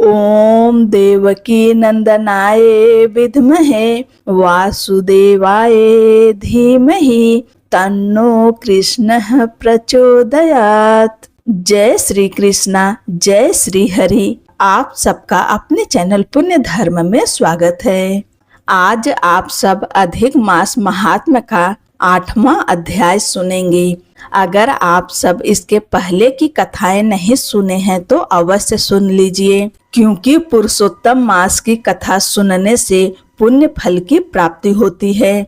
ओम देवकी नंदनाय विद्महे वासुदेवाय धीमहि तन्नो कृष्णः प्रचोदयात्। जय श्री कृष्णा, जय श्री हरि। आप सबका अपने चैनल पुण्य धर्म में स्वागत है। आज आप सब अधिक मास महात्म्य का 8वां अध्याय सुनेंगे। अगर आप सब इसके पहले की कथाएं नहीं सुने हैं तो अवश्य सुन लीजिए, क्योंकि पुरुषोत्तम मास की कथा सुनने से पुण्य फल की प्राप्ति होती है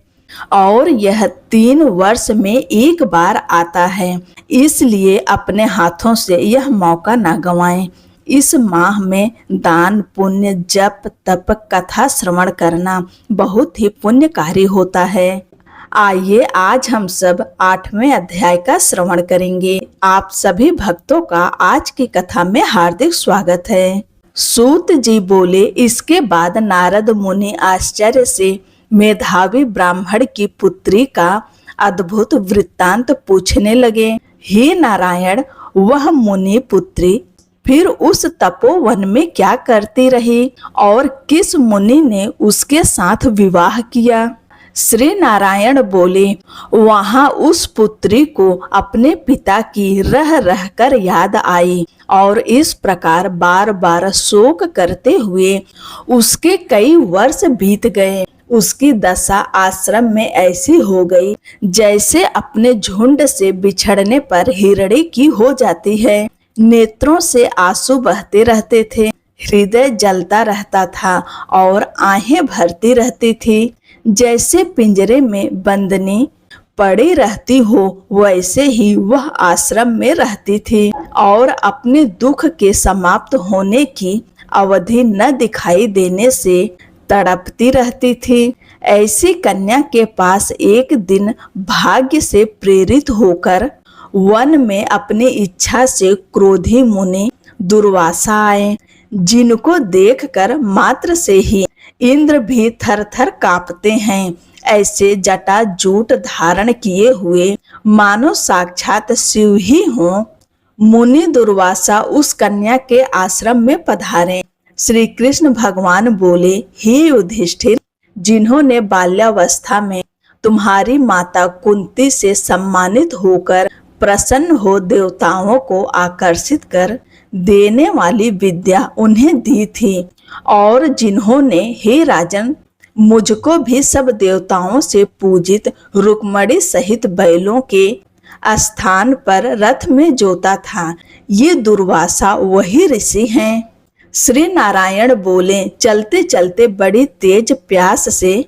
और यह 3 वर्ष में एक बार आता है। इसलिए अपने हाथों से यह मौका न गंवाएं। इस माह में दान, पुण्य, जप, तप, कथा श्रवण करना बहुत ही पुण्यकारी होता है। आइए आज हम सब 8वें अध्याय का श्रवण करेंगे। आप सभी भक्तों का आज की कथा में हार्दिक स्वागत है। सूत जी बोले, इसके बाद नारद मुनि आश्चर्य से मेधावी ब्राह्मण की पुत्री का अद्भुत वृत्तांत पूछने लगे। हे नारायण, वह मुनि पुत्री फिर उस तपोवन में क्या करती रही और किस मुनि ने उसके साथ विवाह किया? श्री नारायण बोले, वहां उस पुत्री को अपने पिता की रह रह कर याद आई और इस प्रकार बार बार शोक करते हुए उसके कई वर्ष बीत गए। उसकी दशा आश्रम में ऐसी हो गई जैसे अपने झुंड से बिछड़ने पर हिरणी की हो जाती है। नेत्रों से आंसू बहते रहते थे, हृदय जलता रहता था और आहें भरती रहती थी। जैसे पिंजरे में बंदनी पड़ी रहती हो वैसे ही वह आश्रम में रहती थी और अपने दुख के समाप्त होने की अवधि न दिखाई देने से तड़पती रहती थी। ऐसी कन्या के पास एक दिन भाग्य से प्रेरित होकर वन में अपनी इच्छा से क्रोधी मुनि दुर्वासा आए, जिनको देखकर मात्र से ही इंद्र भी थर थर कांपते हैं। ऐसे जटा जूट धारण किए हुए मानो साक्षात शिव ही हों। मुनि दुर्वासा उस कन्या के आश्रम में पधारे। श्री कृष्ण भगवान बोले, हे युधिष्ठिर, जिन्होंने बाल्यावस्था में तुम्हारी माता कुंती से सम्मानित होकर प्रसन्न हो देवताओं को आकर्षित कर देने वाली विद्या उन्हें दी थी और जिन्होंने, हे राजन, मुझको भी सब देवताओं से पूजित रुक्मणी सहित बैलों के स्थान पर रथ में जोता था, ये दुर्वासा वही ऋषि हैं। श्री नारायण बोले, चलते चलते बड़ी तेज प्यास से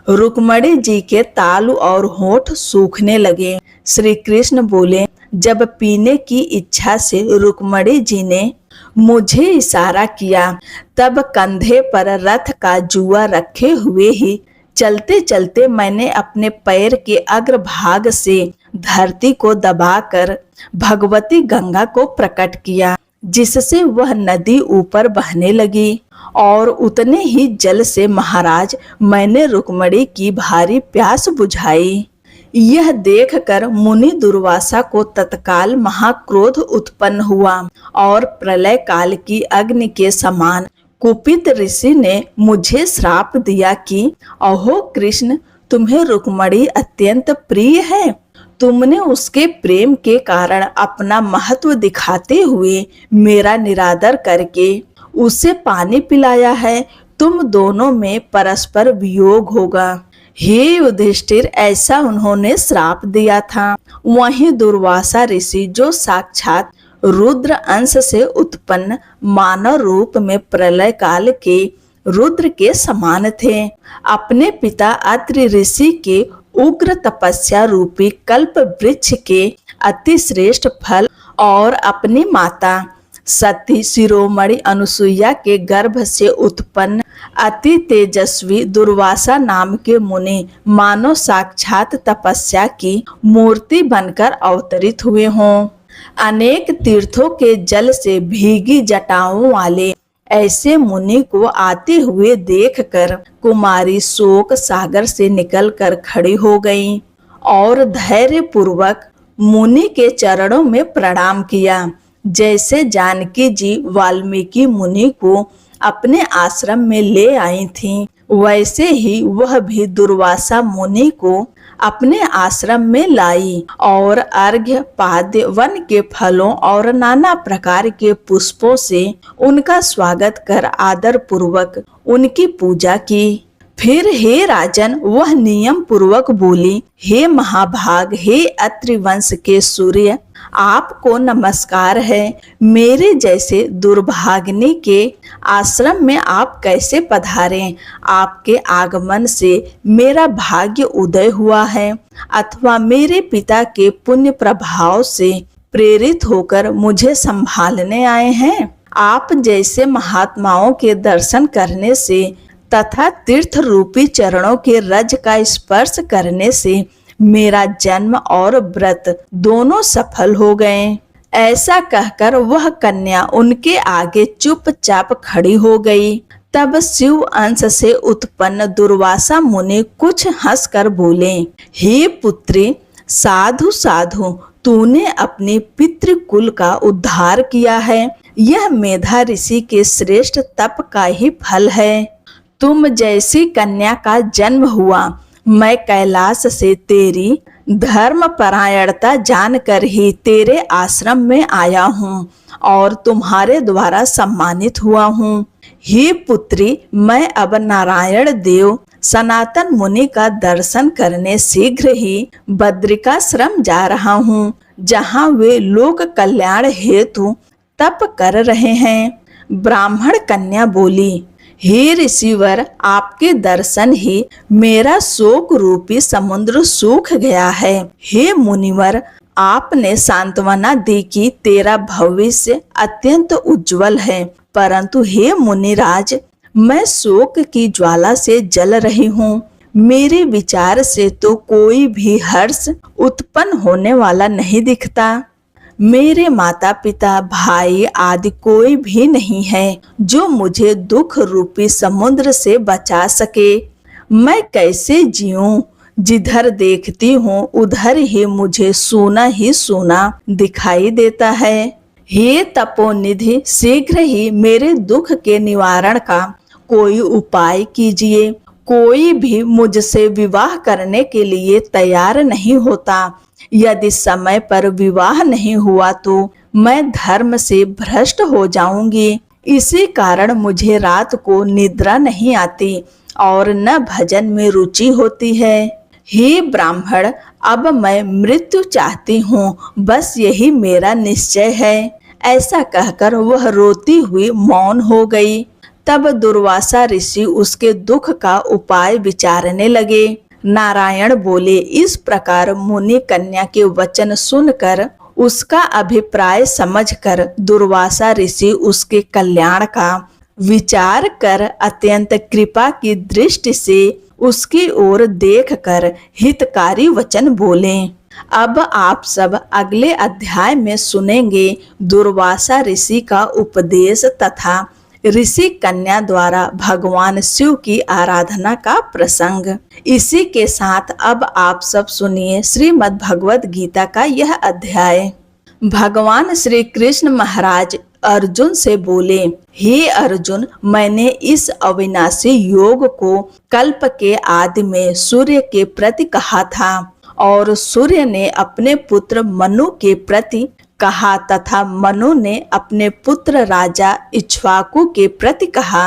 रुक्मणी जी के तालु और होठ सूखने लगे। श्री कृष्ण बोले, जब पीने की इच्छा से रुक्मणी जी ने मुझे इशारा किया तब कंधे पर रथ का जुआ रखे हुए ही चलते चलते मैंने अपने पैर के अग्रभाग से धरती को दबाकर भगवती गंगा को प्रकट किया, जिससे वह नदी ऊपर बहने लगी और उतने ही जल से महाराज मैंने रुक्मणी की भारी प्यास बुझाई। यह देखकर मुनि दुर्वासा को तत्काल महाक्रोध उत्पन्न हुआ और प्रलय काल की अग्नि के समान कुपित ऋषि ने मुझे श्राप दिया कि अहो कृष्ण, तुम्हें रुक्मणी अत्यंत प्रिय है। तुमने उसके प्रेम के कारण अपना महत्व दिखाते हुए मेरा निरादर करके उसे पानी पिलाया है। तुम दोनों में परस्पर वियोग होगा। हे युधिष्ठिर, ऐसा उन्होंने श्राप दिया था। वहीं दुर्वासा ऋषि, जो साक्षात रुद्र अंश से उत्पन्न मानव रूप में प्रलय काल के रुद्र के समान थे, अपने पिता अत्रि ऋषि के उग्र तपस्या रूपी कल्प वृक्ष के अति श्रेष्ठ फल और अपनी माता सती शिरोमणि अनुसुईया के गर्भ से उत्पन्न अति तेजस्वी दुर्वासा नाम के मुनि मानो साक्षात तपस्या की मूर्ति बनकर अवतरित हुए हों। अनेक तीर्थों के जल से भीगी जटाओं वाले ऐसे मुनि को आते हुए देखकर कुमारी शोक सागर से निकलकर खड़ी हो गई और धैर्य पूर्वक मुनि के चरणों में प्रणाम किया। जैसे जानकी जी वाल्मीकि मुनि को अपने आश्रम में ले आई थीं, वैसे ही वह भी दुर्वासा मुनि को अपने आश्रम में लाई और अर्घ्य पाद्य वन के फलों और नाना प्रकार के पुष्पों से उनका स्वागत कर आदर पूर्वक उनकी पूजा की। फिर हे राजन, वह नियम पूर्वक बोली, हे महाभाग, हे अत्रि वंश के सूर्य, आपको नमस्कार है। मेरे जैसे दुर्भाग्नि के आश्रम में आप कैसे पधारे? आपके आगमन से मेरा भाग्य उदय हुआ है अथवा मेरे पिता के पुण्य प्रभाव से प्रेरित होकर मुझे संभालने आए हैं? आप जैसे महात्माओं के दर्शन करने से तथा तीर्थ रूपी चरणों के रज का स्पर्श करने से मेरा जन्म और व्रत दोनों सफल हो गए। ऐसा कहकर वह कन्या उनके आगे चुपचाप खड़ी हो गई। तब शिव अंश से उत्पन्न दुर्वासा मुनि कुछ हंसकर बोले, हे पुत्री, साधु साधु, तूने अपने पितृकुल का उद्धार किया है। यह मेधा ऋषि के श्रेष्ठ तप का ही फल है। तुम जैसी कन्या का जन्म हुआ। मैं कैलाश से तेरी धर्म परायणता जानकर ही तेरे आश्रम में आया हूँ और तुम्हारे द्वारा सम्मानित हुआ हूँ। हे पुत्री, मैं अब नारायण देव सनातन मुनि का दर्शन करने शीघ्र ही बद्रिकाश्रम जा रहा हूँ, जहाँ वे लोक कल्याण हेतु तप कर रहे हैं। ब्राह्मण कन्या बोली, हे ऋषिवर, आपके दर्शन ही मेरा शोक रूपी समुद्र सूख गया है। हे मुनिवर, आपने सांत्वना दी कि तेरा भविष्य अत्यंत उज्जवल है, परंतु हे मुनिराज, मैं शोक की ज्वाला से जल रही हूँ। मेरे विचार से तो कोई भी हर्ष उत्पन्न होने वाला नहीं दिखता। मेरे माता पिता भाई आदि कोई भी नहीं है जो मुझे दुख रूपी समुद्र से बचा सके। मैं कैसे जीऊं? जिधर देखती हूँ उधर ही मुझे सूना ही सूना दिखाई देता है। हे तपोनिधि, शीघ्र ही मेरे दुख के निवारण का कोई उपाय कीजिए। कोई भी मुझसे विवाह करने के लिए तैयार नहीं होता। यदि समय पर विवाह नहीं हुआ तो मैं धर्म से भ्रष्ट हो जाऊंगी। इसी कारण मुझे रात को निद्रा नहीं आती और न भजन में रुचि होती है। हे ब्राह्मण, अब मैं मृत्यु चाहती हूँ, बस यही मेरा निश्चय है। ऐसा कहकर वह रोती हुई मौन हो गई। तब दुर्वासा ऋषि उसके दुख का उपाय विचारने लगे। नारायण बोले, इस प्रकार मुनि कन्या के वचन सुनकर उसका अभिप्राय समझकर दुर्वासा ऋषि उसके कल्याण का विचार कर अत्यंत कृपा की दृष्टि से उसकी ओर देखकर हितकारी वचन बोले। अब आप सब अगले अध्याय में सुनेंगे दुर्वासा ऋषि का उपदेश तथा ऋषि कन्या द्वारा भगवान शिव की आराधना का प्रसंग। इसी के साथ अब आप सब सुनिए श्रीमद् भगवद गीता का यह अध्याय। भगवान श्री कृष्ण महाराज अर्जुन से बोले, हे अर्जुन, मैंने इस अविनाशी योग को कल्प के आदि में सूर्य के प्रति कहा था और सूर्य ने अपने पुत्र मनु के प्रति कहा तथा मनु ने अपने पुत्र राजा इक्ष्वाकु के प्रति कहा।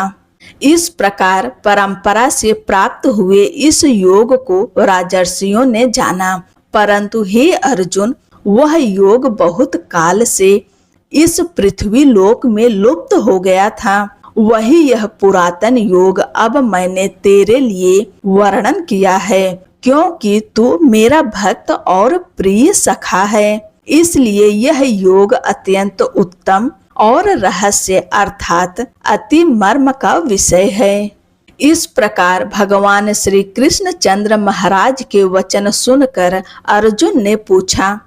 इस प्रकार परंपरा से प्राप्त हुए इस योग को राजर्षियों ने जाना, परंतु हे अर्जुन, वह योग बहुत काल से इस पृथ्वी लोक में लुप्त हो गया था। वही यह पुरातन योग अब मैंने तेरे लिए वर्णन किया है, क्योंकि तू मेरा भक्त और प्रिय सखा है। इसलिए यह योग अत्यंत उत्तम और रहस्य अर्थात अति मर्म का विषय है। इस प्रकार भगवान श्री कृष्ण चंद्र महाराज के वचन सुनकर अर्जुन ने पूछा,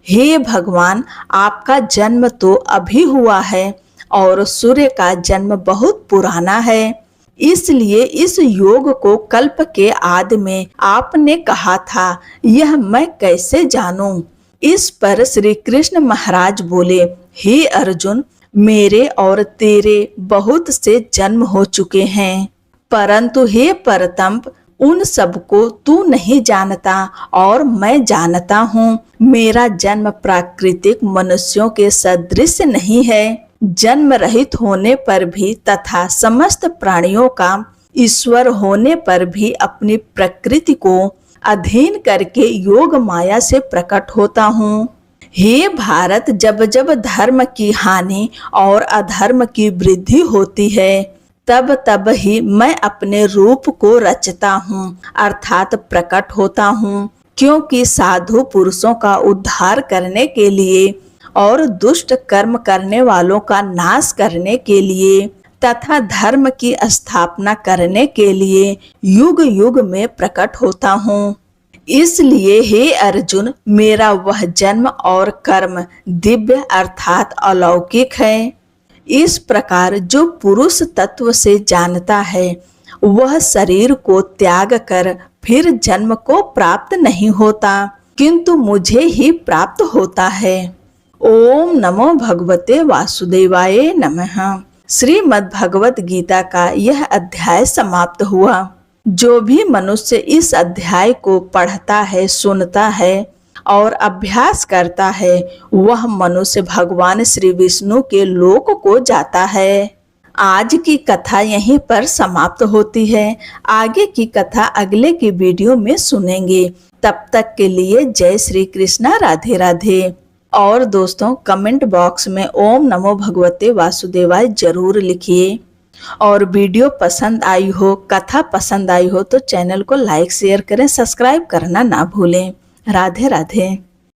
हे भगवान, आपका जन्म तो अभी हुआ है और सूर्य का जन्म बहुत पुराना है, इसलिए इस योग को कल्प के आदि में आपने कहा था, यह मैं कैसे जानूं? इस पर श्री कृष्ण महाराज बोले, हे अर्जुन, मेरे और तेरे बहुत से जन्म हो चुके हैं, परंतु हे परतंप, उन सबको तू नहीं जानता और मैं जानता हूँ। मेरा जन्म प्राकृतिक मनुष्यों के सदृश नहीं है। जन्म रहित होने पर भी तथा समस्त प्राणियों का ईश्वर होने पर भी अपनी प्रकृति को अधीन करके योग माया से प्रकट होता हूँ। हे भारत, जब जब धर्म की हानि और अधर्म की वृद्धि होती है, तब तब ही मैं अपने रूप को रचता हूँ अर्थात प्रकट होता हूँ, क्योंकि साधु पुरुषों का उद्धार करने के लिए और दुष्ट कर्म करने वालों का नाश करने के लिए तथा धर्म की स्थापना करने के लिए युग युग में प्रकट होता हूँ। इसलिए हे अर्जुन, मेरा वह जन्म और कर्म दिव्य अर्थात अलौकिक है। इस प्रकार जो पुरुष तत्व से जानता है, वह शरीर को त्याग कर फिर जन्म को प्राप्त नहीं होता, किंतु मुझे ही प्राप्त होता है। ओम नमो भगवते वासुदेवाय नमः। श्रीमद् भगवत गीता का यह अध्याय समाप्त हुआ। जो भी मनुष्य इस अध्याय को पढ़ता है, सुनता है और अभ्यास करता है, वह मनुष्य भगवान श्री विष्णु के लोक को जाता है। आज की कथा यहीं पर समाप्त होती है। आगे की कथा अगले की वीडियो में सुनेंगे। तब तक के लिए जय श्री कृष्णा, राधे राधे। और दोस्तों, कमेंट बॉक्स में ओम नमो भगवते वासुदेवाय जरूर लिखिए। और वीडियो पसंद आई हो, कथा पसंद आई हो तो चैनल को लाइक शेयर करें, सब्सक्राइब करना ना भूलें। राधे राधे।